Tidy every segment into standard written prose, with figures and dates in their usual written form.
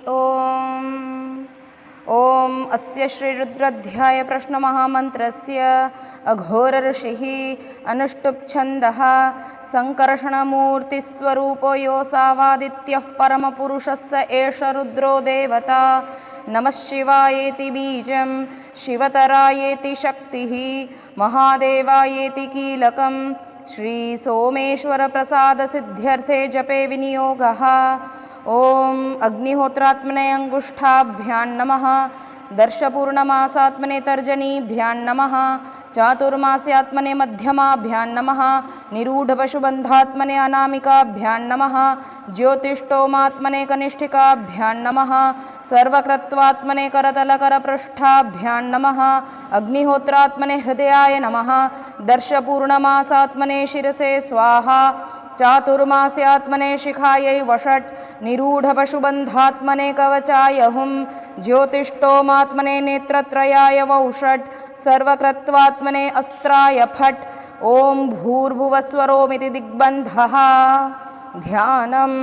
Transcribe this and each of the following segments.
ॐ ॐ अस्य श्रीरुद्राध्याय प्रश्नमहामन्त्रस्य अघोरऋषिः अनुष्टुप्छन्दः सङ्कर्षणमूर्तिस्वरूपो योऽसावादित्यः परमपुरुषस्य एष रुद्रो देवता। नमः शिवायेति बीजं शिवतरायेति शक्तिः महादेवायेति कीलकं श्रीसोमेश्वरप्रसादसिद्ध्यर्थे जपे विनियोगः। ॐ अग्निहोत्रात्मने अंगुष्ठाभ्यां नमः, दर्शपूर्णमासात्मने तर्जनीभ्यां नमः, चातुर्मास्यात्मने मध्यमाभ्यां नमः, निरूढपशुबन्धात्मने अनामिकाभ्यां नमः, ज्योतिष्टोमात्मने कनिष्ठिकाभ्यां नमः, सर्वकृत्वात्मने करतलकरपृष्ठाभ्यां नमः, अग्निहोत्रात्मने हृदयाय नमः, दर्शपूर्णमासात्मने शिरसे स्वाहा, चातुर्मास्यात्मने शिखायै वषट्, निरूढपशुबन्धात्मने कवचाय हुं, ज्योतिष्टोमात्मने नेत्रत्रयाय वौषट्, सर्वकृत्वात्मने अस्त्राय फट्। ॐ भूर्भुवस्वरोमिति दिग्बन्धः। ध्यानम्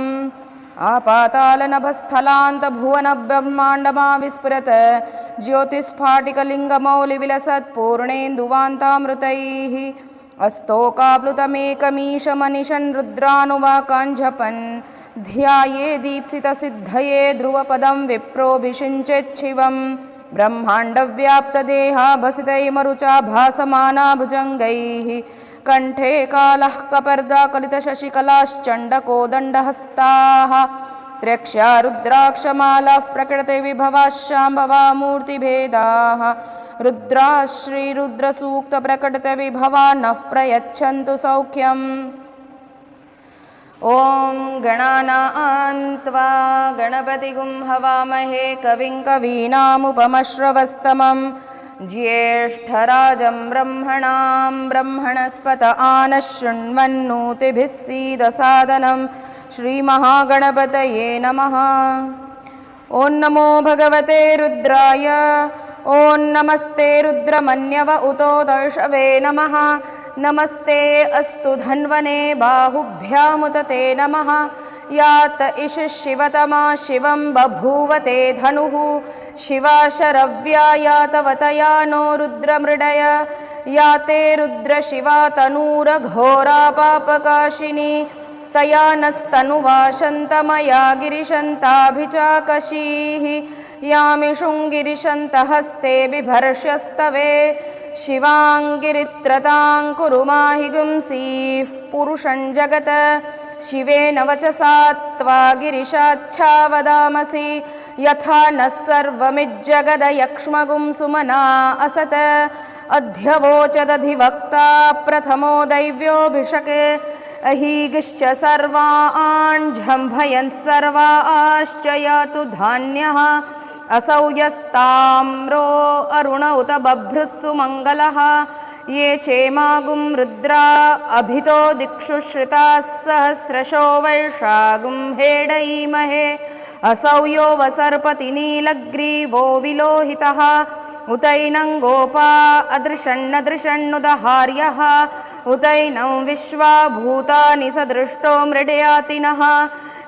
आपातालनभस्थलान्तभुवनब्रह्माण्डमा विस्फुरत् ज्योतिस्फाटिकलिङ्गमौलिविलसत् पूर्णेन्दुवान्तामृतैः अस्तोकाप्लुतमेकमीशमनिशन् रुद्रानुवाकाञ्जपन् ध्याये दीप्सितसिद्धये ध्रुवपदं विप्रोऽभिषिञ्चेच्छिवं ब्रह्माण्डव्याप्तदेहाभसितैर्मरुचा भासमाना भुजङ्गैः कण्ठे कालः कपर्दाकलितशशिकलाश्चण्डकोदण्डहस्ताः त्र्यक्षा रुद्राक्षमालाः प्रकृतिविभवाः शाम्भवा मूर्तिभेदाः रुद्राः श्रीरुद्रसूक्तप्रकटितविभवा नः प्रयच्छन्तु सौख्यम्। ॐ गणानां त्वा गणपतिगुं हवामहे कविं कवीनामुपमश्रवस्तमं ज्येष्ठराजं ब्रह्मणां ब्रह्मणस्पत आनः शृण्वन्नोतिभिः सीदसादनं श्रीमहागणपतये नमः। ॐ नमो भगवते रुद्राय। ॐ नमस्ते रुद्रमन्यव उतो दर्शवे नमः। नमस्ते अस्तु धन्वने बाहुभ्यामुत ते नमः। यात इष शिवतमा शिवं बभूवते धनुः शिवा शरव्या यातवतया नो रुद्रमृडय याते रुद्रशिवा तनूरघोरा पापकाशिनी तया नस्तनुवा शन्तमया गिरिशन्ताभिचाकशीः यामिषुङ्गिरिशन्तहस्ते बिभर्ष्यस्तवे शिवाङ्गिरित्रतां कुरु माहि गुंसीः पुरुषं जगत् शिवेन वचसा त्वा गिरिशाच्छा वदामसि यथा नः सर्वमिज्जगदयक्ष्मगुं सुमना असत अध्यवोचदधिवक्ता प्रथमो दैव्योऽभिषके अहीगिश्च सर्वान् जम्भयन् सर्वाश्च यातु धान्यः असौ यस्ताम्रो अरुण उत बभ्रुस्सु मङ्गलः ये चेमागुं रुद्रा अभितो दिक्षु श्रिताः सहस्रशो वर्षागुं हेडयीमहे असौ यो वसर्पति नीलग्रीवो विलोहितः उतैनं गोपा अदृशन्नदृशन्नुदहार्यः उतैनं विश्वा भूतानि सदृष्टो मृडयातिनः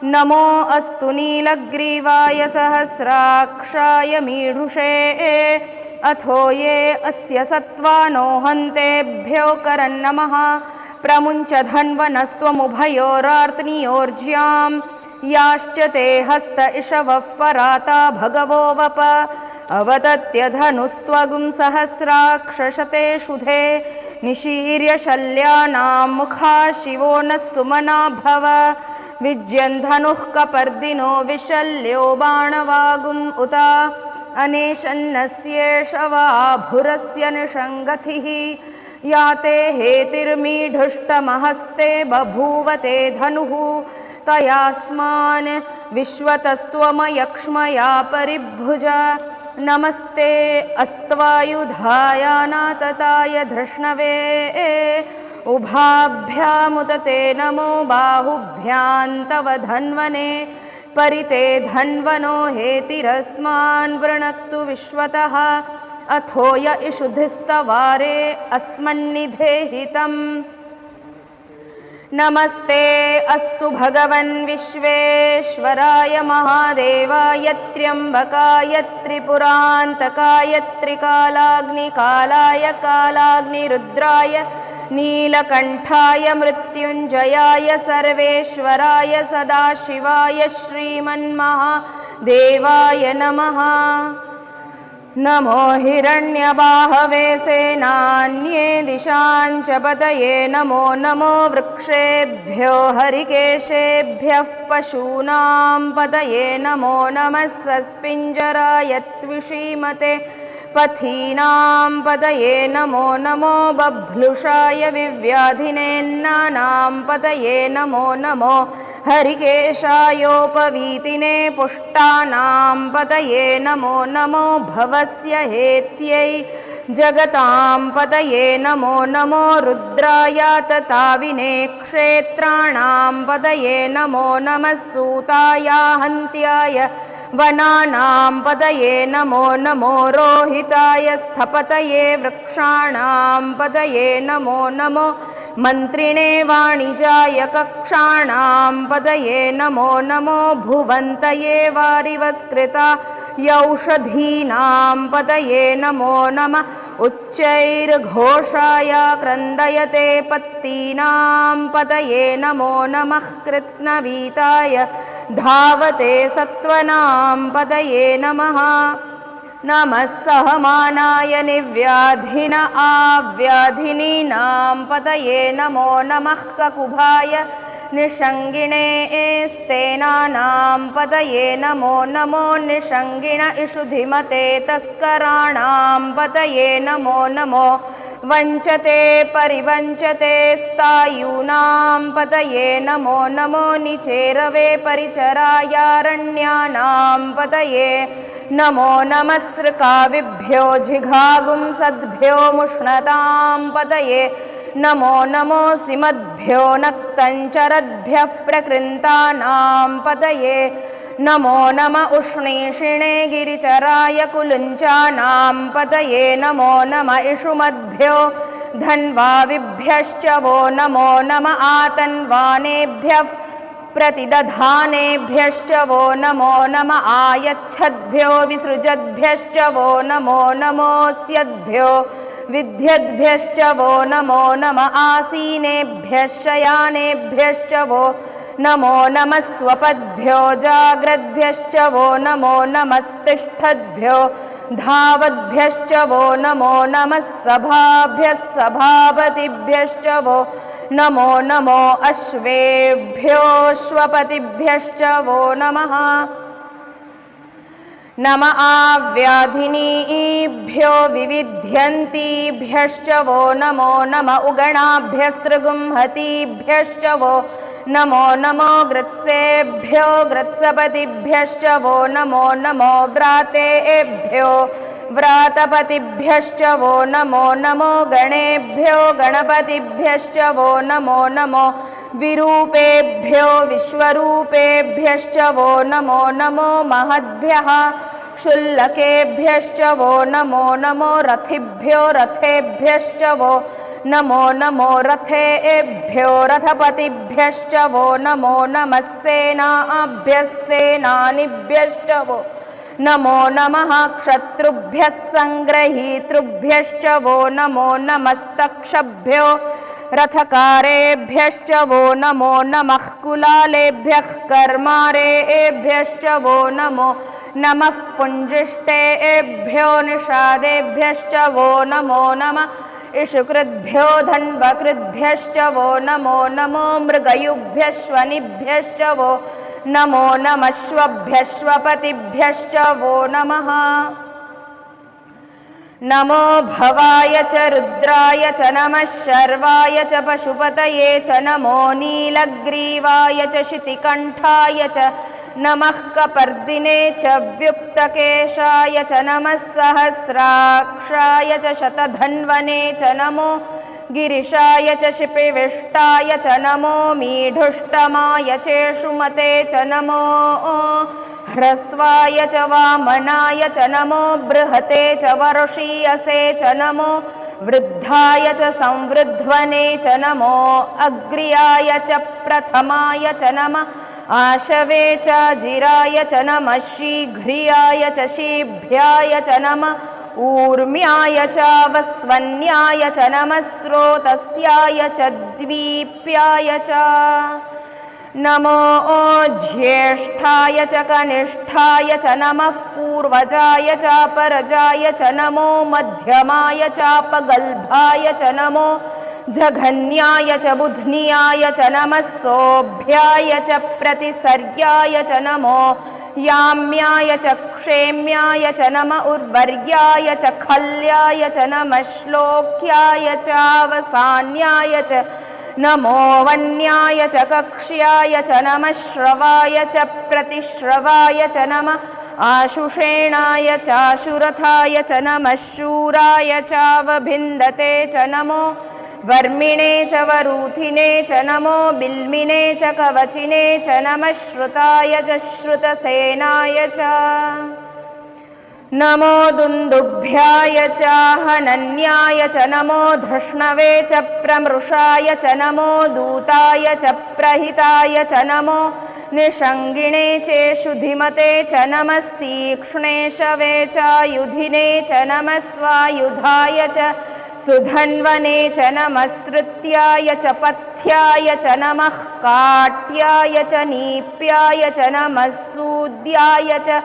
नमो अस्तु नीलग्रीवाय सहस्राक्षाय मीढुषे अथो ये अस्य सत्त्वानो हन्तेभ्यो करन्नमः प्रमुञ्च धन्वनस्त्वमुभयोरार्त्नियोर्ज्यां याश्च ते हस्त इषवः पराता भगवो वप अवतत्य धनुस्त्वगुं सहस्राक्षशते शुधे निशीर्य शल्यानां मुखा शिवो नः सुमना भव विज्यन् धनुः कपर्दिनो विशल्यो बाणवागुम् उत अनेशन्नस्येष वा भुरस्य निषङ्गतिः याते हेतिर्मीढुष्टमहस्ते बभूवते धनुः तयास्मान् विश्वतस्त्वमयक्ष्मया परिभुज नमस्ते अस्त्वायुधाय नातताय धृष्णवे उभाभ्यामुत ते नमो बाहुभ्यां तव धन्वने परिते धन्वनो हेतिरस्मान् वृणक्तु विश्वतः अथो य इषुधिस्तवारे अस्मन्निधेहितम् नमस्ते अस्तु भगवन् विश्वेश्वराय महादेवाय त्र्यम्बकाय त्रिपुरान्तकाय त्रिकालाग्निकालाय कालाग्निरुद्राय नीलकण्ठाय मृत्युञ्जयाय सर्वेश्वराय सदाशिवाय श्रीमन्महादेवाय नमः। नमो हिरण्यबाहवे सेनान्ये दिशाञ्च पतये नमो नमो वृक्षेभ्यो हरिकेशेभ्यः पशूनां पतये नमो नमः सस्पिञ्जराय त्विषीमते पथीनां पतये नमो नमो बभ्लुषाय विव्याधिनेन्नानां पतये नमो नमो हरिकेशायोपवीतिने पुष्टानां पतये नमो नमो भवस्य हेत्यै जगतां पतये नमो नमो रुद्राय तताविने क्षेत्राणां पतये नमो नमः सूताय हन्त्याय वनानां पतये नमो नमो रोहिताय स्थपतये वृक्षाणां पतये नमो नमो मन्त्रिणे वाणिजाय कक्षाणां पतये नमो नमो भुवन्तये वारिवस्कृतायौषधीनां पतये नमो नमः उच्चैर्घोषाय क्रन्दयते पत्तीनां पतये नमो नमः कृत्स्नवीताय धावते सत्त्वनां पतये नमः। नमः सहमानाय निव्याधिन आव्याधिनीनां पतये नमो नमः ककुभाय निषङ्गिणे स्तेनानां पतये नमो नमो निषङ्गिण इषुधिमते तस्कराणां पतये नमो नमो वञ्चते परिवञ्चते स्थायूनां पतये नमो नमो निचेरवे परिचरायारण्यानां पतये नमो नमः सृकाविभ्यो जिघागुंसद्भ्यो मुष्णतां पतये नमो नमो सिमद्भ्यो नक्तञ्चरद्भ्यः प्रकृन्तानां पतये नमो नम उष्णीषिणे गिरिचराय कुलुञ्चानां पतये नमो नम इषुमद्भ्यो धन्वाविभ्यश्च वो नमो नम आतन्वानेभ्यः प्रतिदधानेभ्यश्च वो नमो नम आयच्छद्भ्यो विसृजद्भ्यश्च वो नमो नमोऽस्यद्भ्यो विद्यद्भ्यश्च वो नमो नम आसीनेभ्यश्च यानेभ्यश्च वो नमो नमः स्वपद्भ्यो जाग्रद्भ्यश्च वो नमो नमस्तिष्ठद्भ्यो धावद्भ्यश्च वो नमो नमः सभाभ्यः सभापतिभ्यश्च वो नमो नमो अश्वेभ्योऽश्वपतिभ्यश्च वो नमः। नम आव्याधिनीभ्यो विविध्यन्तीभ्यश्च वो नमो नम उगणाभ्यस्त्रिगुंहतीभ्यश्च वो नमो नमो ग्रत्सेभ्यो ग्रत्सपतिभ्यश्च वो नमो नमो व्रातेभ्यो व्रातपतिभ्यश्च वो नमो नमो गणेभ्यो गणपतिभ्यश्च वो नमो नमो विरूपेभ्यो विश्वरूपेभ्यश्च वो नमो नमो महद्भ्यः शुल्लकेभ्यश्च वो नमो नमो रथिभ्यो रथेभ्यश्च वो नमो नमो रथेभ्यो रथपतिभ्यश्च वो नमो नमः सेनाभ्यः सेनानिभ्यश्च वो नमो नमः क्षत्रुभ्यः सङ्ग्रहीतृभ्यश्च वो नमो नमस्तक्षभ्यो रथकारेभ्यश्च वो नमो नमः कुलालेभ्यः कर्मारेभ्यश्च वो नमो नमः पुञ्जिष्टेभ्यो निषादेभ्यश्च वो नमो नमः इषुकृद्भ्यो धन्वकृद्भ्यश्च वो नमो नमो मृगयुभ्यश्वनिभ्यश्च वो नमो नमश्वभ्यश्वपतिभ्यश्च वो नमः। नमो भवाय च रुद्राय च नमः शर्वाय च पशुपतये च नमो नीलग्रीवाय च शितिकण्ठाय च नमः कपर्दिने च व्युक्तकेशाय च नमः सहस्राक्षाय च शतधन्वने च नमो गिरिशाय च शिपिविष्टाय च नमो मीढुष्टमाय चेषुमते च नमो ह्रस्वाय च वामनाय च नमो बृहते च वर्षीयसे च नमो वृद्धाय च संवृध्वने च नमो अग्र्याय च प्रथमाय च नमः आशवे च जिराय च नमः शीघ्रियाय च शीभ्याय च नमः ऊर्म्याय च वस्वन्याय च नमः स्रोतस्याय च द्वीप्याय च नमो ज्येष्ठाय च कनिष्ठाय च नमः पूर्वजाय च परजाय च नमो मध्यमाय चापगल्भाय च नमो जघन्याय च बुध्न्याय च नमः सोभ्याय च प्रतिसर्याय च नमो याम्याय च क्षेम्याय च नमः उर्वर्याय च खल्याय च नमः श्लोक्याय चावसान्याय च नमो वन्याय च कक्ष्याय च नमः श्रवाय च प्रतिश्रवाय च नमः आशुषेणाय चाशुरथाय च नमः शूराय चावभिन्दते च नमो वर्मिणे च वरूथिने च नमो बिल्मिने च कवचिने च नमः श्रुताय च श्रुतसेनाय च नमो दुन्दुभ्याय च हनन्याय च नमो धृष्णवे च प्रमृषाय च नमो दूताय च प्रहिताय च नमो निषङ्गिणे चेषुधिमते च नमस्तीक्ष्णेशवे च युधिने च नमः स्वायुधाय च सुधन्वने च नमः श्रुत्याय च पथ्याय च नमः काट्याय च नीप्याय च नमः सूद्याय च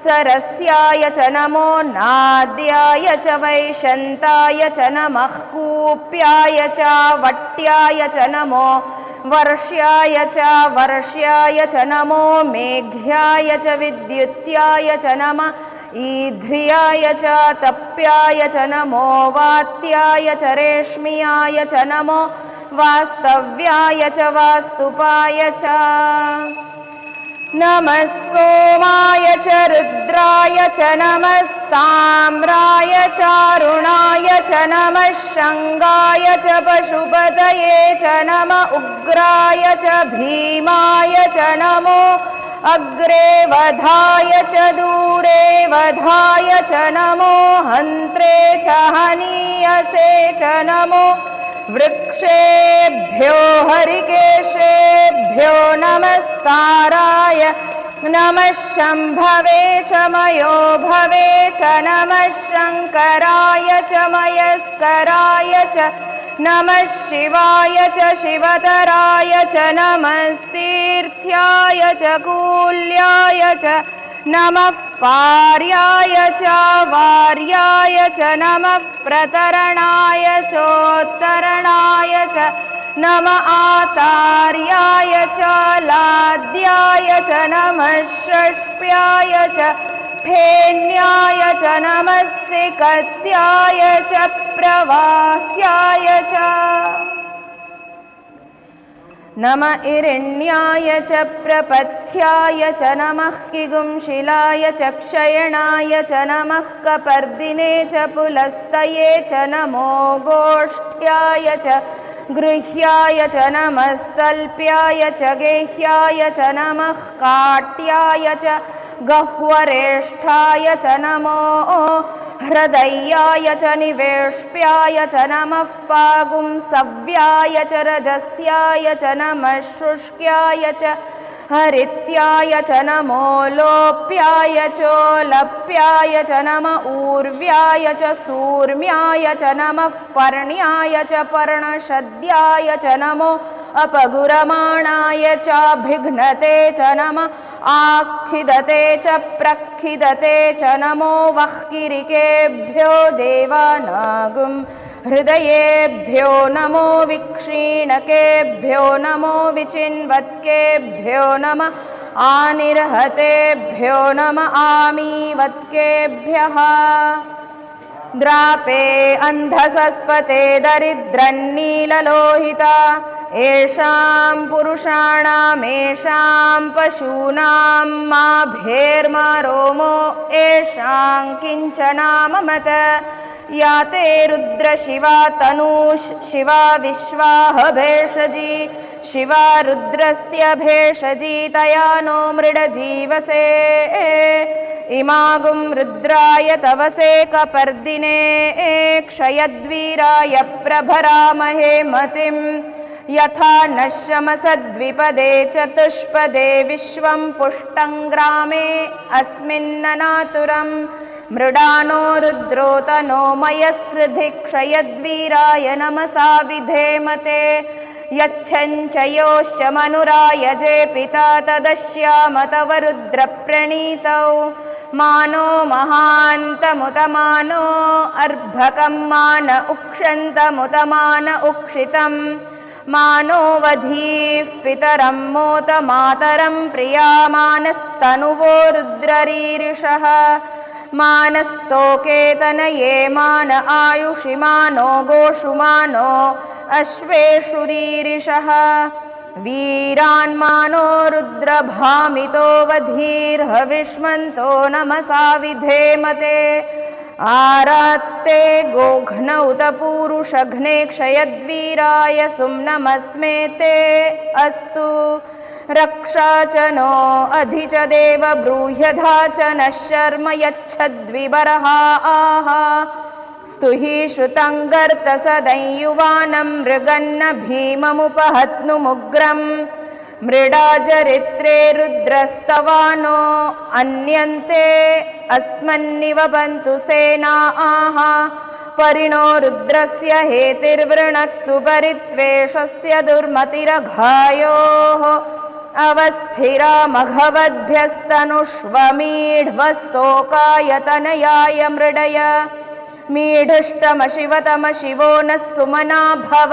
सरस्याय च नमो नाद्याय च वैशन्ताय च नमः कूप्याय च वट्याय च नमो वर्ष्याय च च नमो मेघ्याय च विद्युत्याय च नमः ईध्र्याय च तप्याय च नमो वात्याय च रेश्म्याय च नमो वास्तव्याय च वास्तुपाय च नमः सोमाय च रुद्राय च नमस्ताम्राय चारुणाय च नमः शङ्गाय च पशुपतये च नमः उग्राय च भीमाय च नमो अग्रे वधाय च दूरे वधाय च नमो हन्त्रे च हनीयसे च नमो वृक्षेभ्यो हरिकेशेभ्यो नमस्ताराय नमः शम्भवे च मयो भवे च नमः शङ्कराय च मयस्कराय च नमः शिवाय च शिवतराय च नमस्तीर्थ्याय च कूल्याय च नमः पार्याय च वार्याय च नमः प्रतरणाय चोत्तरणाय च नमः आतार्याय च लाद्याय च नमः षष्प्याय च फेन्याय च नमः सिकत्याय च प्रवाह्याय च नमः इरण्याय च प्रपथ्याय च नमः किगुंशिलाय च क्षयणाय च नमः कपर्दिने च पुलस्तये च नमो गोष्ठ्याय च गृह्याय च नमस्तल्प्याय च गेह्याय च नमः काट्याय च गह्वरेष्ठाय च नमो हृदयाय च निवेष्प्याय च नमः पागुंसव्याय च रजस्याय च नमः शुष्क्याय च हरित्याय च नमो लोप्याय चोलप्याय च नमः ऊर्व्याय च सूर्म्याय च नमः पर्ण्याय च पर्णशद्याय च नमो अपगुरमाणाय चाभिघ्नते च नमः आखिदते च प्रखिदते च नमो वह्किरिकेभ्यो देवानागुं हृदयेभ्यो नमो विक्षीणकेभ्यो नमो विचिन्वत्केभ्यो नमः आनिर्हतेभ्यो नमः आमीवत्केभ्यः द्रापे अन्धसस्पते दरिद्रन्नीललोहिता येषां पुरुषाणामेषां पशूनां माभेर्मा रोमो येषां किञ्चनाममत या ते रुद्रशिवा तनूश् शिवा विश्वाह भेषजी शिवा रुद्रस्य भेषजी तया नो मृडजीवसे इमागुं रुद्राय तवसे कपर्दिने क्षयद्वीराय प्रभरामहे मतिं यथा नश्यमसद्विपदे चतुष्पदे विश्वं पुष्टं ग्रामे अस्मिन्ननातुरं मृडानो रुद्रोतनो मयस्कृधि क्षयद्वीराय नमसा विधेमते यच्छञ्चयोश्च मनुरायजे पिता तदश्याम तव रुद्रप्रणीतौ मानो महान्तमुतमानो अर्भकं मान उक्षन्तमुतमान उक्षितं मानो वधीः पितरं मोत मातरं प्रियामानस्तनुवो रुद्ररीरिषः मानस्तोकेतनये मान आयुषिमानो गोषुमानो अश्वेषुरीरिषः वीरान्मानो रुद्रभामितो वधीर्हविष्मन्तो नमसा विधेमते आरात्ते गोघ्न उत पूरुषघ्ने क्षयद्वीराय सुम्नमस्मे ते अस्तु रक्षा च नो अधि च देव ब्रूह्यधा च नः शर्म यच्छद्विबरः आह स्तुहि श्रुतं गर्तसदंयुवानं मृगन्न भीममुपहत्नुमुग्रं मृडाचरित्रे रुद्रस्तवानो अन्यन्ते अस्मन्निवपन्तु सेनाः परिणो रुद्रस्य हेतिर्वृणक्तु परित्वेषस्य दुर्मतिरघायोः अवस्थिरा मघवद्भ्यस्तनुष्वमीढ्वस्तोकायतनयाय मृडय मीढुष्टमशिवतमशिवो नः सुमना भव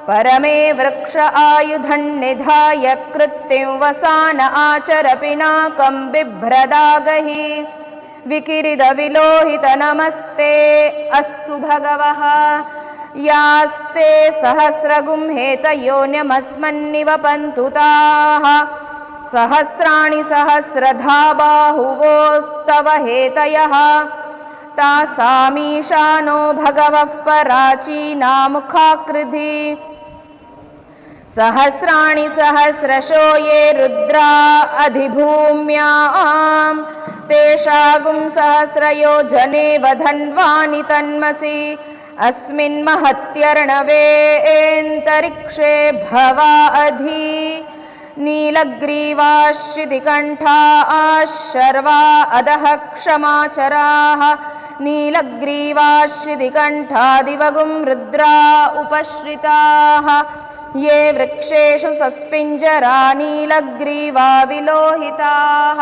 परमे वृक्ष आयुधन्निधाय कृत्तिं वसान आचर पिनाकं बिभ्रदागहि विकिरिदविलोहित नमस्ते अस्तु भगवः यास्ते सहस्रगुं हेतयोन्यमस्मन्निवपन्तु ताः सहस्राणि सहस्रधा बाहुवोस्तव हेतयः तासामीशानो भगवः पराचीनामुखाकृधि सहस्राणि सहस्रशो ये रुद्रा अधिभूम्यां तेषागुं सहस्रयोजने वधन्वानि तन्मसि अस्मिन् महत्यर्णवेऽन्तरिक्षे भवा अधि नीलग्रीवाश्रितिकण्ठाः शर्वा अधः क्षमाचराः नीलग्रीवाश्रितिकण्ठादिवगुं रुद्रा उपश्रिताः ये वृक्षेषु सस्पिञ्जरा नीलग्रीवा विलोहिताः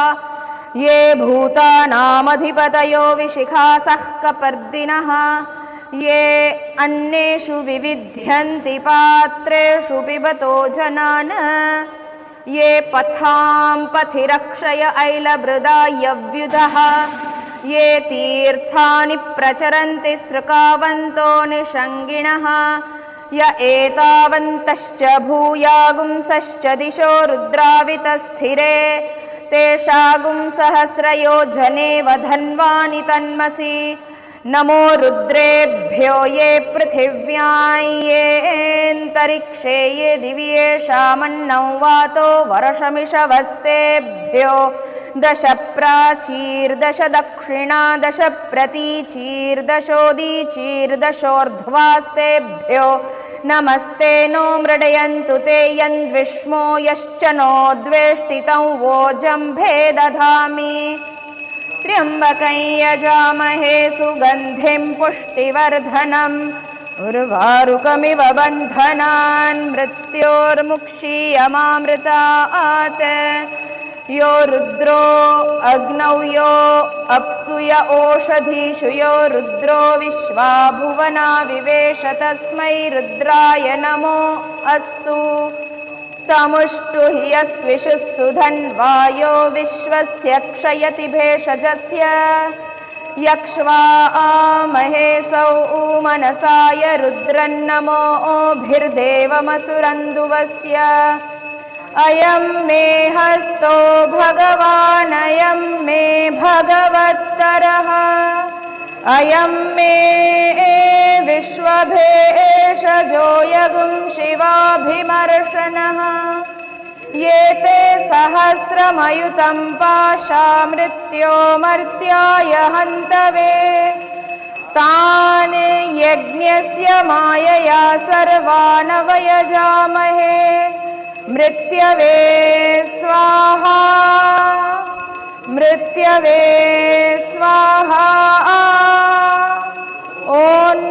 ये भूतानामधिपतयो विशिखासः कपर्दिनः ये अन्येषु विविध्यन्ति पात्रेषु पिबतो जनान् ये पथां पथिरक्षय ऐलभृदा यव्युधः ये तीर्थानि प्रचरन्ति सृकावन्तो निषङ्गिणः य एतावन्तश्च भूयागुंसश्च दिशो रुद्रावितस्थिरे तेषागुं सहस्रयोजने वधन्वानि तन्मसि नमो रुद्रेभ्यो ये पृथिव्यां येऽन्तरिक्षे ये दिव्येषामन्नं वातो वर्षमिषवस्तेभ्यो दश प्राचीर्दश दक्षिणा दश प्रतीचीर्दशोदीचीर्दशोर्ध्वास्तेभ्यो नमस्ते नो मृडयन्तु ते यन्द्विष्मो यश्च नो द्वेष्टितं वोजम्भे दधामि त्र्यम्बकं यजामहे सुगन्धिं पुष्टिवर्धनम् उर्वारुकमिव बन्धनान् मृत्योर्मुक्षीयमामृतात् यो रुद्रो अग्नौ यो अप्सु य ओषधीषु यो रुद्रो विश्वा भुवना विवेश तस्मै रुद्राय नमो अस्तु तमुष्टु हि यस्विषुः सुधन्वायो विश्वस्य क्षयति भेषजस्य यक्ष्वा महेशौ मनसाय रुद्रन्नमोभिर्देवमसुरन्दुवस्य अयं मे हस्तो भगवान् अयं मे भगवत्तरः अयं मे विश्वभेषजो यगुं शिवाभिमर्शनः ये ते सहस्रमयुतं पाशा मृत्योर्मर्त्याय हन्तवे तान् यज्ञस्य मायया सर्वान् वयजामहे मृत्यवे स्वाहा मृत्यवे स्वाहा। ॐ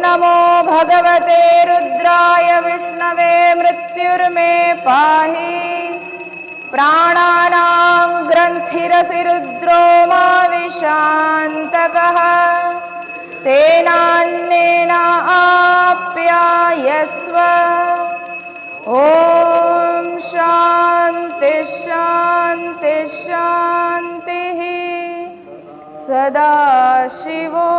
नमो भगवते रुद्राय विष्णवे मृत्युर्मे पाहि प्राणानां ग्रन्थिरसि रुद्रो मा विशान्तकः तेनान्नेन आप्यायस्व। ॐ शान्ति शान्ति शान्तिः। सदाशिवो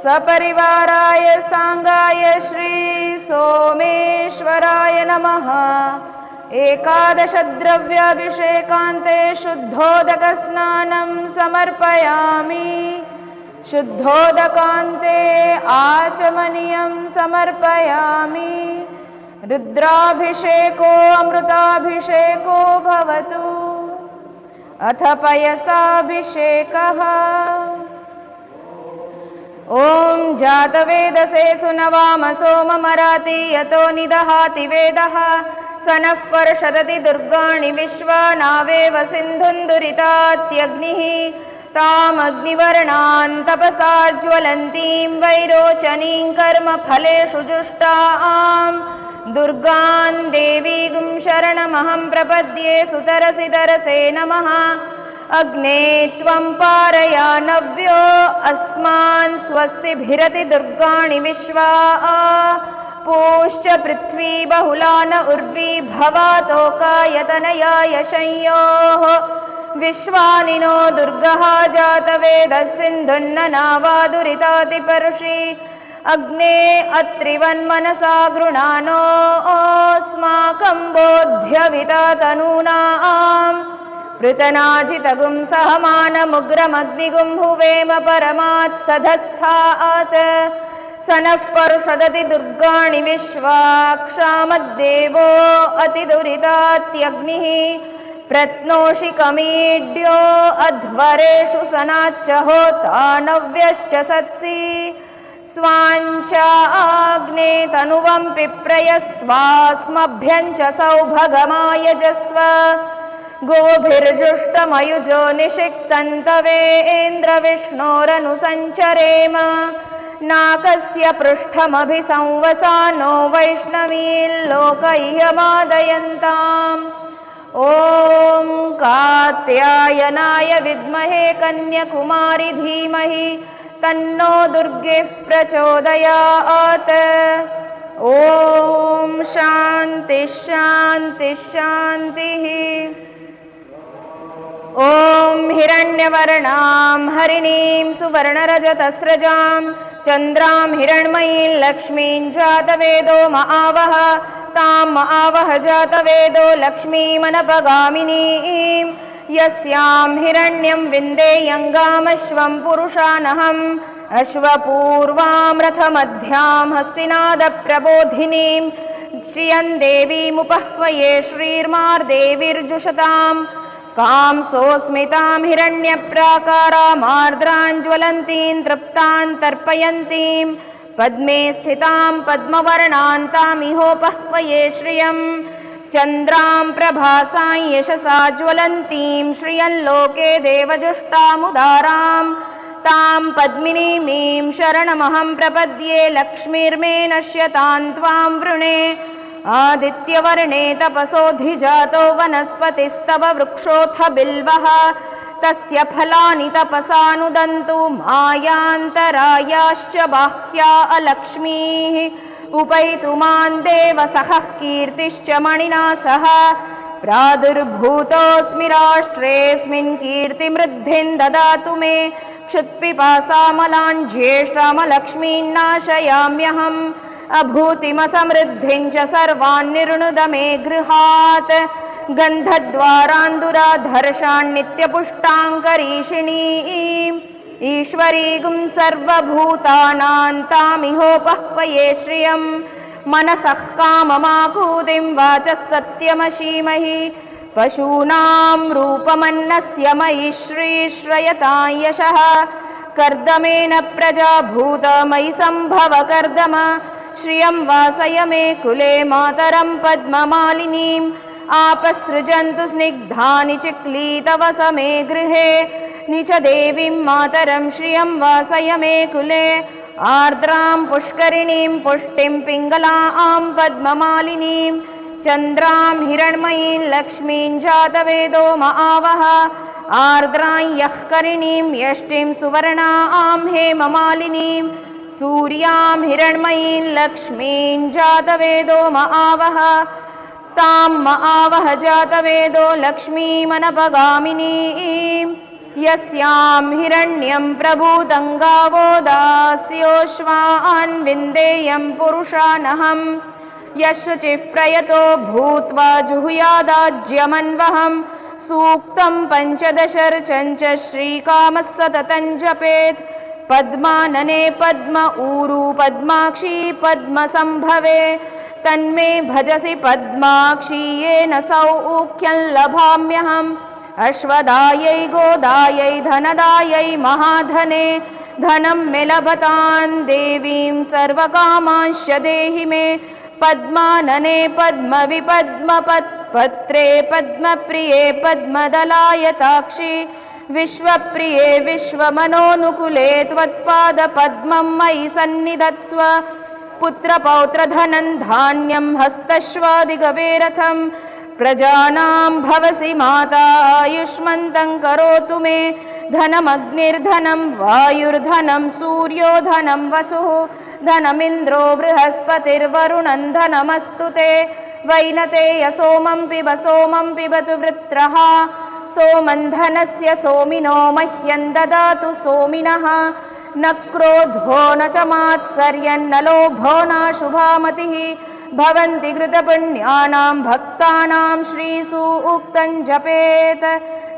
सपरिवाराय सांगाय श्री सोमेश्वराय नमः। एकादशद्रव्याभिषेकान्ते शुद्धोदकस्नानं समर्पयामि। शुद्धोदकान्ते आचमनीयं समर्पयामि। रुद्राभिषेको अमृताभिषेको भवतु। अथ पयसाभिषेकः। ॐ जातवेदसे सुनवामसो ममराति यतो निदहाति वेदः स नः पर्षदति दुर्गाणि विश्वानावेव सिन्धुं दुरितात्यग्निः तामग्निवर्णान् तपसा ज्वलन्तीं वैरोचनीं कर्मफलेषु जुष्टां दुर्गां देवीं शरणमहं प्रपद्ये। सुतरसि तरसे नमः। अग्ने त्वं पारयानव्यो अस्मान् स्वस्तिभिरति दुर्गाणि विश्वा पूश्च पृथ्वी बहुलान उर्वी भवातोकायतनया यशंयोः विश्वानिनो दुर्गः जातवेदः सिन्धुन्ननावादुरितातिपर्षि अग्ने अत्रिवन्मनसा गृणानो अस्माकं बोध्यविता तनूनाम् पृतनाजितगुं सहमानमुग्रमग्निगुं हुवेम परमात् सधस्थात् स नः पर्षदति दुर्गाणि विश्वा क्षामद्देवो अतिदुरितात्यग्निः प्रत्नोषि कमीड्यो अध्वरेषु सनाच्च होतानव्यश्च सत्सि स्वाञ्च आग्ने तनुवं पिप्रयस्वास्मभ्यं च सौभगमायजस्व गोभिर्जुष्टमयुजो निषिक्तन्तवेन्द्रविष्णोरनुसञ्चरेम नाकस्य पृष्ठमभिसंवसानो वैष्णवील्लोकह्यमादयन्ताम् ॐ कात्यायनाय विद्महे कन्याकुमारी धीमहि तन्नो दुर्गिः प्रचोदयात्। ॐ शान्ति शान्ति शान्तिः। ॐ हिरण्यवर्णां हरिणीं सुवर्णरजतस्रजां चन्द्रां हिरण्मयीं लक्ष्मीं जातवेदो महावः तां महावः जातवेदो लक्ष्मीमनपगामिनीं यस्यां हिरण्यं विन्देयङ्गामश्वं पुरुषानहम् अश्वपूर्वां रथमध्यां हस्तिनादप्रबोधिनीं श्रियं देवीमुपह्वये श्रीर्मार्देवीर्जुषतां कांसोऽस्मितां हिरण्यप्राकारामार्द्रां ज्वलन्तीं तृप्तां तर्पयन्तीं पद्मे स्थितां पद्मवर्णान्तामिहोपह्वये श्रियं चन्द्रां प्रभासां यशसा ज्वलन्तीं श्रियं लोके देवजुष्टामुदारां तां पद्मिनीमीं शरणमहं प्रपद्ये लक्ष्मीर्मे नश्यतां त्वां वृणे आदित्यवर्णे तपसोऽधिजातो वनस्पतिस्तव वृक्षोऽथ बिल्वः तस्य फलानि तपसानुदन्तु मायान्तरायाश्च बाह्या अलक्ष्मीः उपैतु मां देवसखः कीर्तिश्च मणिना सह प्रादुर्भूतोऽस्मि राष्ट्रेऽस्मिन् कीर्तिमृद्धिं ददातु मे क्षुत्पिपासामलान् ज्येष्ठामलक्ष्मीन् नाशयाम्यहम् अभूतिमसमृद्धिं च सर्वान् निर्णुद मे गृहात् गन्धद्वारान्दुराधर्षान् नित्यपुष्टाङ्करीषिणीम् ईश्वरीगुं सर्वभूतानां तामिहोपह्वये श्रियं मनसः काममाकूतिं वाचः सत्यमशीमहि पशूनां रूपमन्नस्य मयि श्रीश्रयतां यशः कर्दमेन प्रजा भूत मयि सम्भव कर्दम श्रियं वासय मे कुले मातरं पद्ममालिनीम् आपसृजन्तु स्निग्धानि चिक्लीतवस मे गृहे निच देवीं मातरं श्रियं वासय मे कुले आर्द्रां पुष्करिणीं पुष्टिं पिङ्गलां पद्ममालिनीं चन्द्रां हिरण्मयीं लक्ष्मीं जातवेदो महावः आर्द्रां यः करिणीं यष्टिं सुवर्णां हेममालिनीं सूर्यां हिरण्मयीं लक्ष्मीं जातवेदो महावः तां महावः जातवेदो लक्ष्मीमनपगामिनीं यस्यां हिरण्यं प्रभूतं गावो दास्योश्वान् विन्देयं पुरुषानहं यशुचिः प्रयतो भूत्वा जुहुयादाज्यमन्वहं सूक्तं पञ्चदशर्चञ्च श्रीकामः सततं जपेत् पद्मानने पद्म ऊरू पद्माक्षी पद्मसम्भवे तन्मे भजसि पद्माक्षी येन सौख्यं लभाम्यहम् अश्वदायै गोदायै धनदायै महाधने धनं मे लभतां देवीं सर्वकामांश्च देहि मे पद्मानने पद्मविपद्मपत्रे पद्मप्रिये पद्मदलायताक्षि विश्वप्रिये विश्वमनोनुकुले त्वत्पादपद्मं मयि सन्निधत्स्व पुत्रपौत्रधनं धान्यं हस्तश्वादिगवेरथं प्रजानां भवसि माता आयुष्मन्तं करोतु मे धनमग्निर्धनं वायुर्धनं सूर्यो धनं वसुः धनमिन्द्रो बृहस्पतिर्वरुणं धनमस्तु ते वैनतेय सोमं पिबतु वृत्रः सोमं धनस्य सोमिनो मह्यं ददातु सोमिनः न क्रोधो न च मात्सर्यन्न लोभो न शुभामतिः भवन्ति कृतपुण्यानां भक्तानां श्रीसूक्तं जपेत्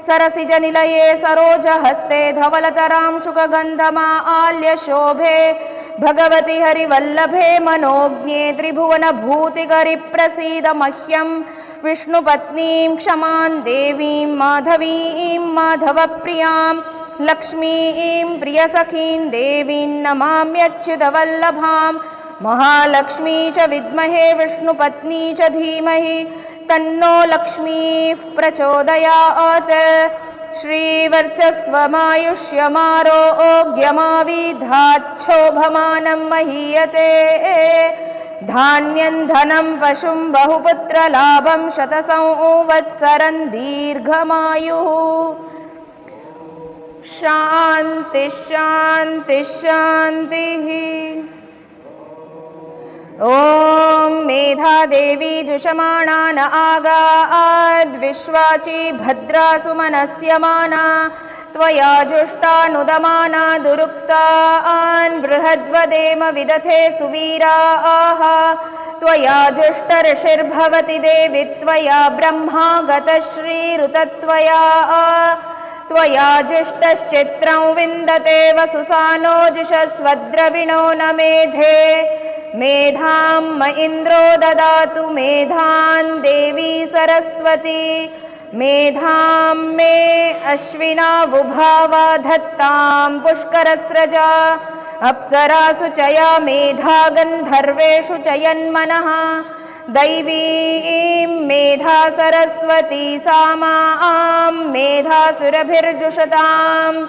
सरसिजनिलये सरोजहस्ते धवलतरां शुकगन्धमाल्यशोभे भगवति हरिवल्लभे मनोज्ञे त्रिभुवनभूतिकरि प्रसीद मह्यं विष्णुपत्नीं क्षमां देवीं माधवीं माधवप्रियां लक्ष्मीं प्रियसखीं देवीं नमाम्यच्युतवल्लभां महालक्ष्मी च विद्महे विष्णुपत्नी च धीमहि तन्नो लक्ष्मीः प्रचोदयात् श्रीवर्चस्वमायुष्यमारोग्यमाविधाच्छोभमानं महीयते धान्यं धनं पशुं बहुपुत्रलाभं शतसंवत्सरं दीर्घमायुः शान्ति शान्ति शान्तिः। ॐ मेधादेवी जुषमाणा न आगाद् विश्वाची भद्रासु मनस्यमाना त्वया जुष्टानुदमाना दुरुक्तान् बृहद्वदेम विदथे सुवीराः त्वया जुष्टऋषिर्भवति देवि त्वया ब्रह्मा गतश्रीरुतत्वया त्वया जुष्टश्चित्रं विन्दते वसुसानो जुषस्वद्रविणो न मेधे मेधां म इन्द्रो ददातु मेधां देवी सरस्वती मेधां मे अश्विनावुभावा धत्तां पुष्करस्रजा अप्सरासु चया मेधा गन्धर्वेषु चयन्मनः दैवीं मेधा सरस्वती सामां मेधासुरभिर्जुषताम्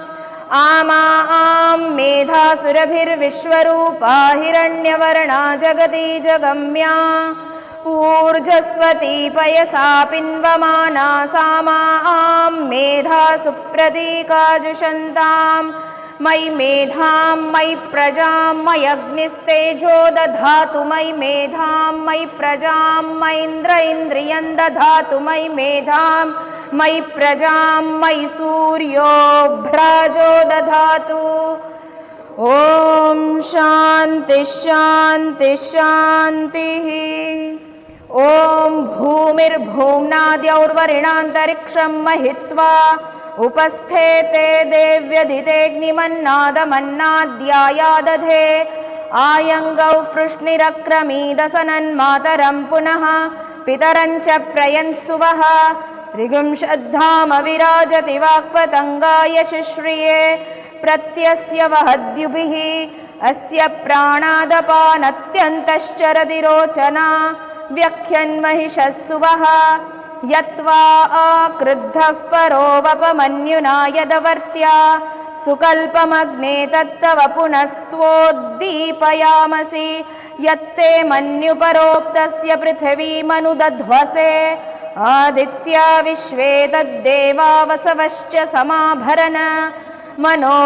आमां मेधासुरभिर्विश्वरूपा हिरण्यवर्णा जगती जगम्या ऊर्जस्वती पयसा पिन्वमाना सामां मेधा सुप्रतीका जुषन्तां मयि मेधां मयि प्रजां मयग्निस्तेजो दधातु मयि मेधां मयि प्रजां मयीन्द्र इन्द्रियं दधातु मयि मेधां मयि प्रजां मयि सूर्यो भ्राजो दधातु। ॐ शान्ति शान्ति शान्तिः। ॐ भूमिर्भूम्नाद्यौर्वरिणान्तरिक्षं महित्वा उपस्थे ते देव्यधितेऽग्निमन्नादमन्नाद्याया दधे आयङ्गौ पृश्निरक्रमीदसनन्मातरं पुनः पितरञ्च प्रयन्सुवः त्रिगुंशद्धामविराजति वाक्पतङ्गाय शुश्रिये प्रत्यस्य वहद्युभिः अस्य प्राणादपानत्यन्तश्चरति रोचना व्याख्यन्महिषस्सुवः यत्वा आक्रुद्धः परो वपमन्युना यदवर्त्या सुकल्पमग्ने तत्तव पुनस्त्वोद्दीपयामसि यत्ते मन्युपरोक्तस्य पृथिवीमनुदध्वसे आदित्या विश्वे तद्देवा वसवश्च समाभरन् मनो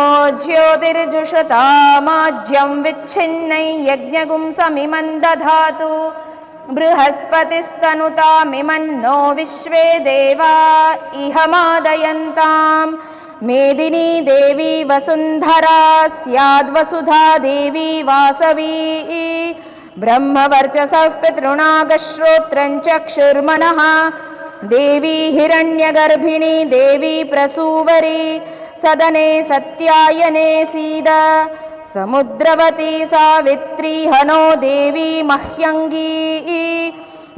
ज्योतिर्जुषतामाज्यं विच्छिन्नै यज्ञगुंसमिमं दधातु बृहस्पतिस्तनुतामिमन्नो विश्वे देवा इह मादयन्ताम् मेदिनी देवी वसुन्धरा स्याद्वसुधा देवी वासवी ब्रह्मवर्चसः पितॄणागश्रोत्रं चक्षुर्मनः देवी हिरण्यगर्भिणी देवी प्रसूवरी सदने सत्यायने सीद समुद्रवती सावित्री हनो देवी मह्यङ्गी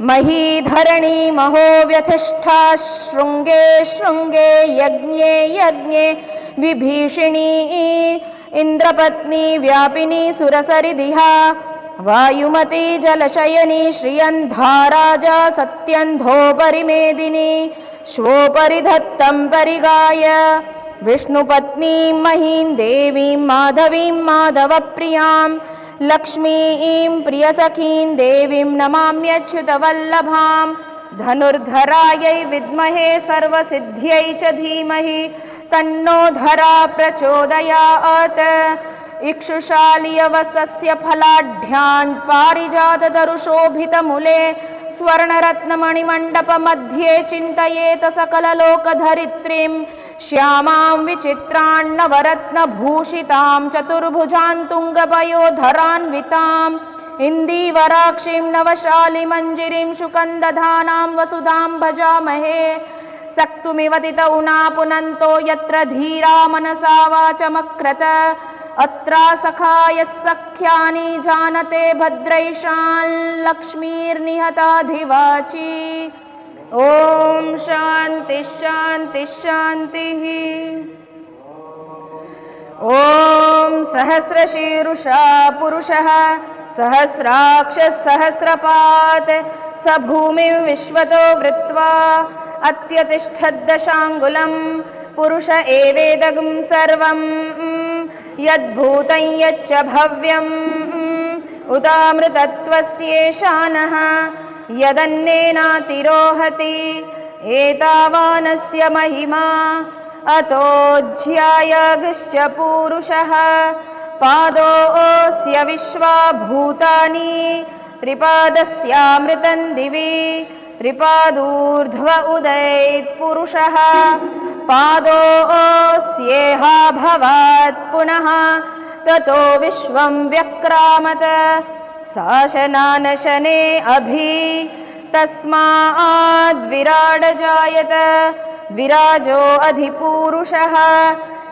महीधरणी महो व्यथिष्ठा शृङ्गे शृङ्गे यज्ञे यज्ञे विभीषिणी इन्द्रपत्नी व्यापिनी सुरसरिदिहा वायुमती जलशयनी श्रियन्धाराजा सत्यन्धोपरिमेदिनी श्वोपरिधत्तं परिगाय विष्णुपत्नीं महीं देवीं माधवीं माधवप्रियां लक्ष्मीं प्रियसखीं देवीं नमाम्यच्युतवल्लभां धनुर्धरायै विद्महे सर्वसिद्ध्यै च धीमहि तन्नो धरा प्रचोदयात् इक्षुशालीयवसस्य फलाढ्यान् पारिजातदरुशोभितमुले स्वर्णरत्नमणिमण्डपमध्ये चिन्तयेत सकललोकधरित्रीं श्यामां विचित्रान्नवरत्नभूषितां चतुर्भुजां तुङ्गपयोधरान्विताम् इन्दीवराक्षीं नवशालिमञ्जिरीं शुकन्दधानां वसुधां भजामहे सक्तुमिव तित उना पुनन्तो यत्र धीरा मनसा वाचमक्रत अत्रा सखायः सख्यानि जानते भद्रैषान् लक्ष्मीर्निहताधिवाची ॐ शान्तिः शान्तिः शान्तिः ॐ सहस्रशीरुषा पुरुषः सहस्राक्षः सहस्रपात् स भूमिं विश्वतो वृत्वा अत्यतिष्ठद्दशाङ्गुलं पुरुष एवेदगं सर्वं यद्भूतं यच्च भव्यम् उदामृतत्वस्येशानः यदन्नेनातिरोहति एतावानस्य महिमा अतोऽध्यायगश्च पूरुषः पादोऽस्य विश्वा भूतानि त्रिपादस्यामृतं दिवि त्रिपादूर्ध्व उदैत् पुरुषः पादोऽस्येहा भवात् पुनः ततो विश्वं व्यक्रामत शासनानशने अभि तस्माद्विराडजायत विराजो अधिपूरुषः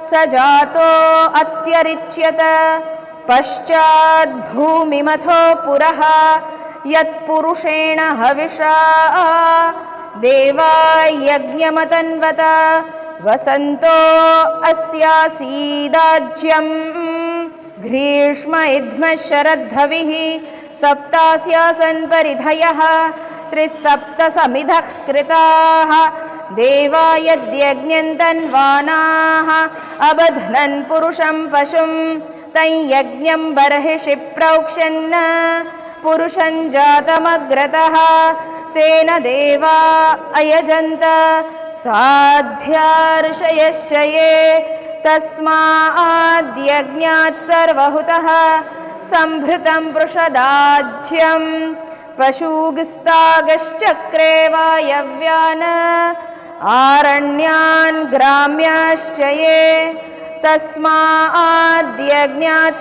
स जातो अत्यरिच्यत पश्चाद्भूमिमथो पुरः यत्पुरुषेण हविषा देवा यज्ञमतन्वत वसन्तो अस्यासीदाज्यं ग्रीष्म इद्मः शरद्धविः सप्तास्यासन् परिधयः त्रिसप्तसमिधः कृताः देवा यद्यज्ञन्तन्वानाः अबध्नन् पुरुषं पशुं तं यज्ञं बर्हिषि प्रोक्ष्यन् पुरुषं जातमग्रतः तेन देवा अयजन्त साध्यार्षयश्च ये तस्माद्यज्ञात् सर्वहुतः सम्भृतं पृषदाज्यं पशुगस्तागश्चक्रे वायव्यान् आरण्यान् ग्राम्याश्च ये तस्माद्यज्ञात्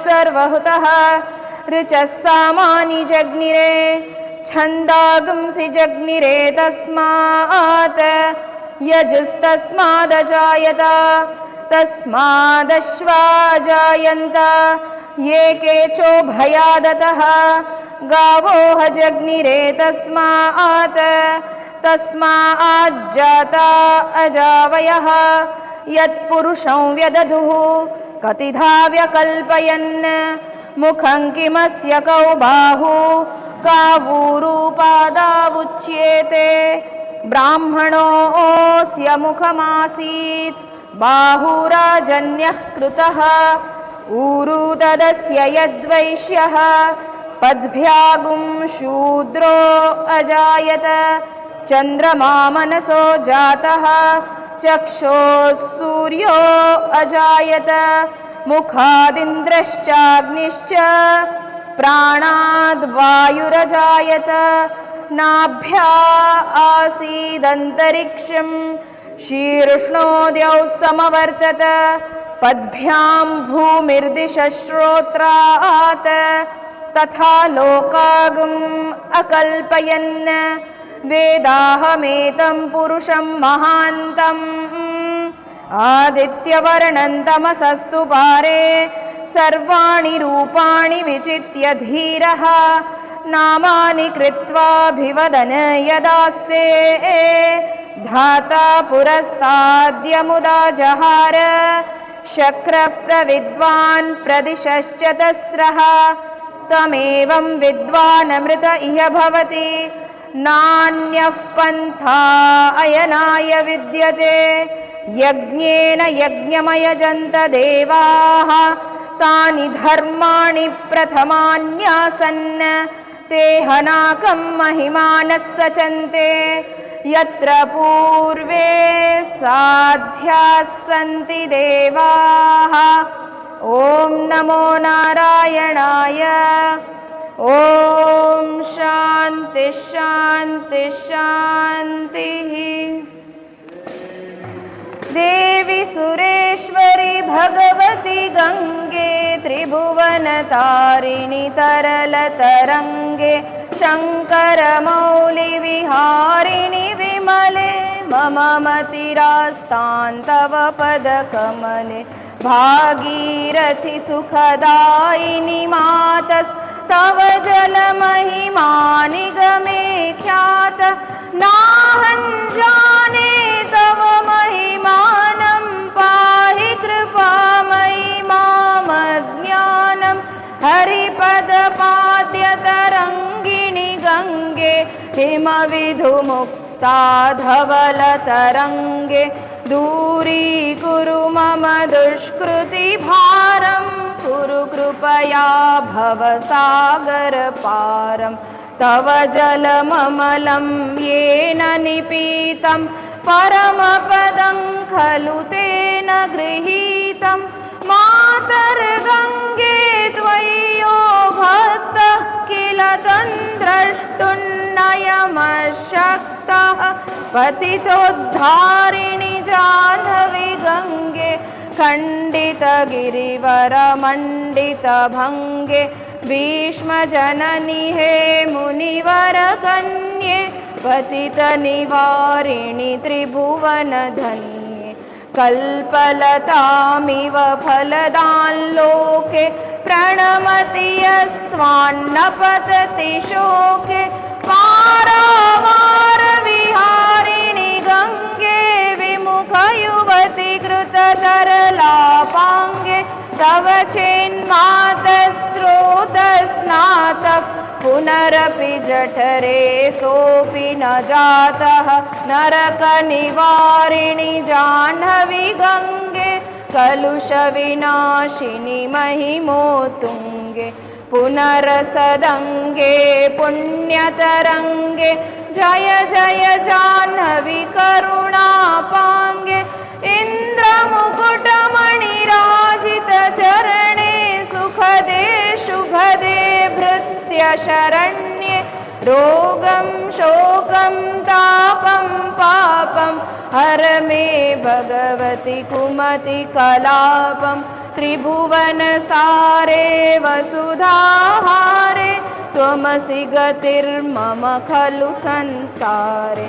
सर्वहुतः ऋचः सामानि जग्निरे छन्दागुंसि जग्निरे तस्मात् यजुस्तस्मादजायत तस्मादश्वा जायन्त ये केचोभयादतः गावो हजग्निरे तस्माज्जाता अजावयः यत्पुरुषं व्यदधुः कतिधा व्यकल्पयन् मुखं किमस्य कौ बाहु गावूरूपादावुच्येते ब्राह्मणोऽस्य मुखमासीत् बाहुराजन्यः कृतः ऊरू तदस्य यद्वैश्यः पद्भ्यागुं शूद्रो अजायत चन्द्रमा मनसो जातः चक्षोः सूर्यो अजायत मुखादिन्द्रश्चाग्निश्च प्राणाद्वायुरजायत नाभ्या आसीदन्तरिक्षं शीर्ष्णो द्यौः समवर्तत पद्भ्यां भूमिर्दिशश्रोत्रात् तथा लोकागुम् अकल्पयन् वेदाहमेतं पुरुषं महान्तम् आदित्यवर्णं तमसस्तु पारे सर्वाणि रूपाणि विचित्य धीरः नामानि कृत्वाभिवदन् यदास्ते धाता पुरस्ताद्यमुदा जहार शक्रः प्रविद्वान् प्रदिशश्चतस्रः तमेवं विद्वानमृत इह भवति नान्यः पन्था अयनाय विद्यते यज्ञेन यज्ञमयजन्त देवाः तानि धर्माणि प्रथमान्यासन् ते हनाकं महिमानः सचन्ते यत्र पूर्वे साध्याः सन्ति देवाः ॐ नमो नारायणाय ॐ शान्ति शान्ति शान्तिः देवी सुरेश्वरी भगवती गंगे त्रिभुवनतारिणि तरलतरंगे शङ्करमौलि विहारिणि विमले मम मतिरास्तान् तव पदकमले भागीरथि सुखदायिनि मातस्तव जलमहिमा निगमे ख्यात नाहं जाने तव महिमानं पाहि कृपामयि मामज्ञानं हरिपदपाद्यतरङ्गिणि गङ्गे हिमविधुमुक्ता धवलतरङ्गे दूरीकुरु मम दुष्कृतिभारं कुरु कृपया भवसागरपारं तव जलममलं येन निपीतं परमपदं खलु तेन गृहीतं मातर्गङ्गे त्वय्यो भक्तः किल तं द्रष्टुन्नयमशक्तः पतितोद्धारिणि जाह्नवी गङ्गे खण्डितगिरिवरमण्डितभङ्गे भीष्मजननि हे मुनिवरकन्ये पतितनिवारिणि त्रिभुवनधन्ये कल्पलतामिव फलदान् लोके प्रणमति यस्त्वान्न पतति शोके पारावारविहारिणि गङ्गे विमुखयुवति कृततरलापाङ्गे तव चेन्मातस्रोतस्नातः पुनरपि जठरे सोऽपि न जातः नरकनिवारिणि जाह्नवी गङ्गे कलुषविनाशिनि महिमोत्तुङ्गे पुनरसदङ्गे पुण्यतरङ्गे जय जय जाह्नवी करुणापाङ्गे इन्द्रमुकुटमणिराजितचरणे सुखदे शुभदे भृत्यशरण्ये रोगं शोकं तापं पापं हर मे भगवति कुमति कलापं त्रिभुवनसारे वसुधाहारे त्वमसि गतिर्मम खलु संसारे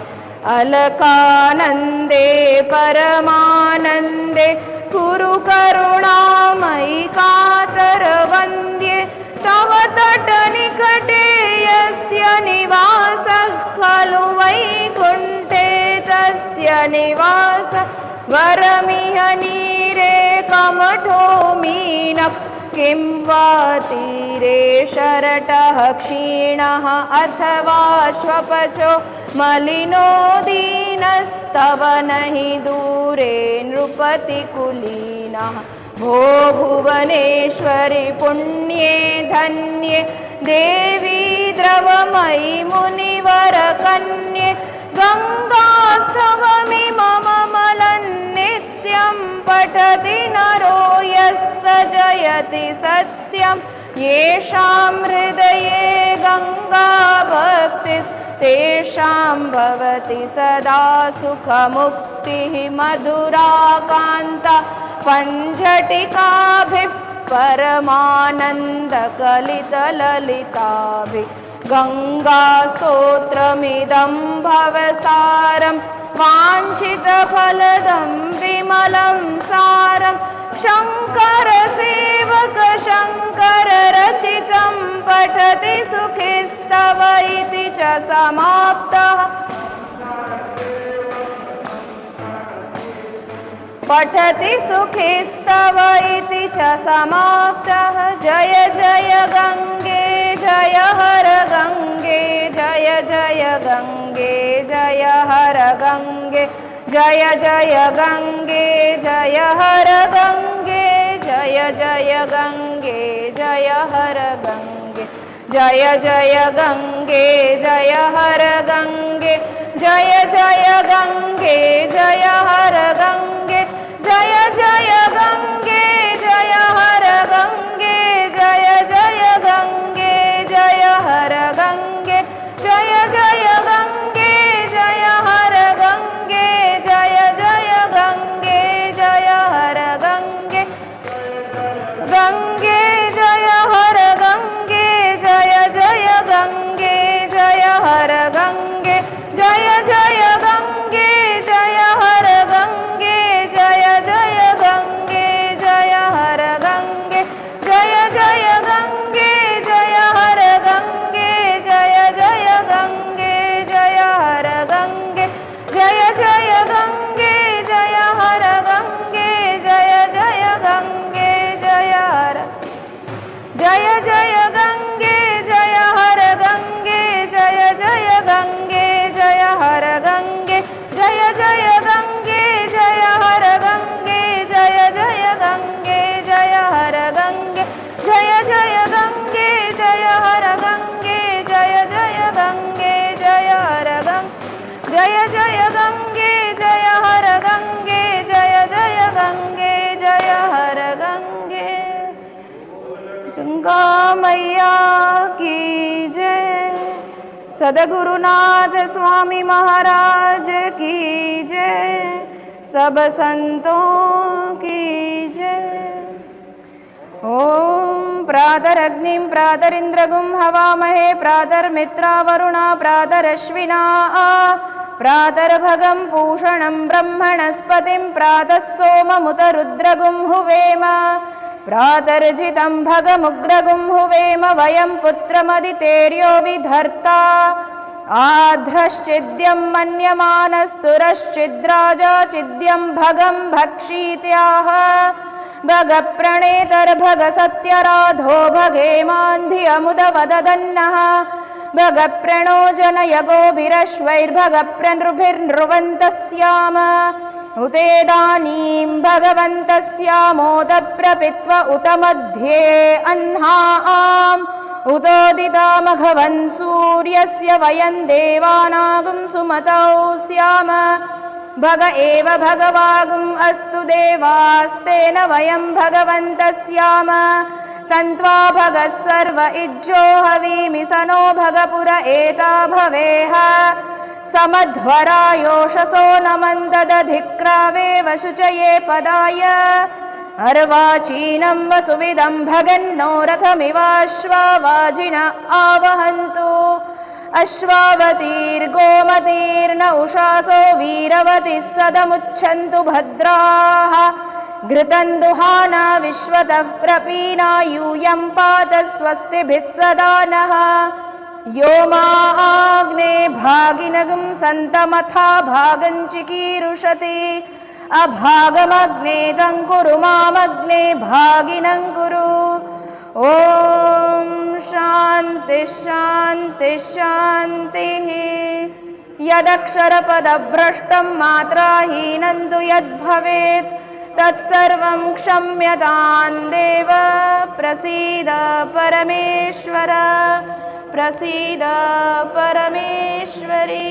अलकानन्दे परमानन्दे कुरु करुणामयि कातरवन्दे मर्कटे यस्य निवासः खलु वैकुण्ठे तस्य निवास वरमिह नीरे कमठो मीनः किं वा तीरे शरटः क्षीणः अथवा श्वपचो मलिनो दीनस्तव नहि दूरे नृपतिकुलीनः भो भुवनेश्वरि पुण्ये धन्ये देवी द्रवमयि मुनिवरकन्ये गङ्गास्तवमिमममलं नित्यं पठति नरो यः स जयति सत्यं येषां हृदये गङ्गा भक्तिस्तेषां भवति सदा सुखमुक्तिः मधुराकान्ता पञ्झटिकाभिः परमानन्दकलितललिताभिः गङ्गास्तोत्रमिदं भवसारं वाञ्छितफलदं विमलं सारं शङ्करसेवकशङ्कररचितं पठति सुखिस्तव इति च समाप्तः पठति सुखिस्तव इति च समाप्तः जय जय गङ्गे जय हर गङ्गे जय जय गङ्गे जय हर गङ्गे जय जय गङ्गे जय हर गङ्गे जय जय गङ्गे जय हर गङ्गे जय जय गङ्गे जय हर गङ्गे जय जय गङ्गे जय हर गङ्गे जय जय गङ्गे जय हर गङ्गे जय जय गङ्गे जय हर गङ्गे जय जय गङ्गे जय हर गङ्गे जय जय गङ्गे जय हर गङ्गे गङ्गे जय हर गङ्गे जय जय गङ्गे जय हर गङ्गे जय जय गङ्गे जय हर गङ्गे जय जय गङ्गे जय हर गङ्गे जय जय गङ्गे जय हर गङ्गे जय जय गङ्गे जय हर गङ्गे जय जय गङ्गे जय हर गङ्गे जय जय गङ्गे जय हर जय जय गङ्गे जय हर गङ्गे जय जय गङ्गे जय हर गङ्गे जय जय गङ्गे जय हर गङ्गे जय जय गङ्गे जय हर गङ्गे जय जय गङ्गे जय हर गङ्गे जय जय गङ्गे जय हर गङ्गे जय जय गङ्गे जय हर गङ्गे जय जय गङ्गे जय हर गङ्गे गंगा मैया की जय सद्गुरुनाथ स्वामी महाराज की जय सब संतों की जय ओम प्रातरग्निं प्रातरिंद्रगुं हवामहे प्रातर्मित्रा वरुणा प्रातरश्विना प्रातर्भगं पूषणं ब्रह्मणस्पतिं प्रातः सोममुत रुद्रगुं हुवेम प्रातर्जितं भगमुग्रगुं हुवेम वयं पुत्रमदितेर्यो विधर्ता आध्रश्चिद्यं मन्यमानस्तुरश्चिद्राजा चिद्यं भगं भक्षीत्याह भगप्रणेतर्भग सत्यराधो भगेमान्धियमुदवददन्नः भगप्रणो जनयगोभिरश्वैर्भगप्रनृभिर्नृवन्तस्याम उतेदानीं भगवन्तस्यामोदप्रपित्व उत मध्ये अह्नाम् उतोदितामघवन् सूर्यस्य वयं देवानागुं सुमतौ स्याम भग एव भगवागुम् अस्तु देवास्तेन वयं भगवन्तः स्याम तन्त्वा भगः सर्व इज्जो हवीमि स नो भगपुर एता भवेह समध्वरायोषसो नमन्तदधिक्रावेव शुचये पदाय अर्वाचीनं वसुविदं भगन्नो रथमिवाश्वावाजिन आवहन्तु अश्वावतीर्गोमतीर्न उषासो वीरवतिः सदमुच्छन्तु भद्राः घृतं दुहाना विश्वतः प्रपीना यूयं पात स्वस्तिभिः सदा नः यो मा आग्ने भागिनगं सन्तमथा भागं चिकीरुषति अभागमग्ने तं कुरु मामग्ने भागिनं कुरु ॐ शान्ति शान्ति शान्तिः यदक्षरपदभ्रष्टं मात्राहीनं तु यद्भवेत् तत्सर्वं क्षम्यतां देव प्रसीद परमेश्वर प्रसीद परमेश्वरी।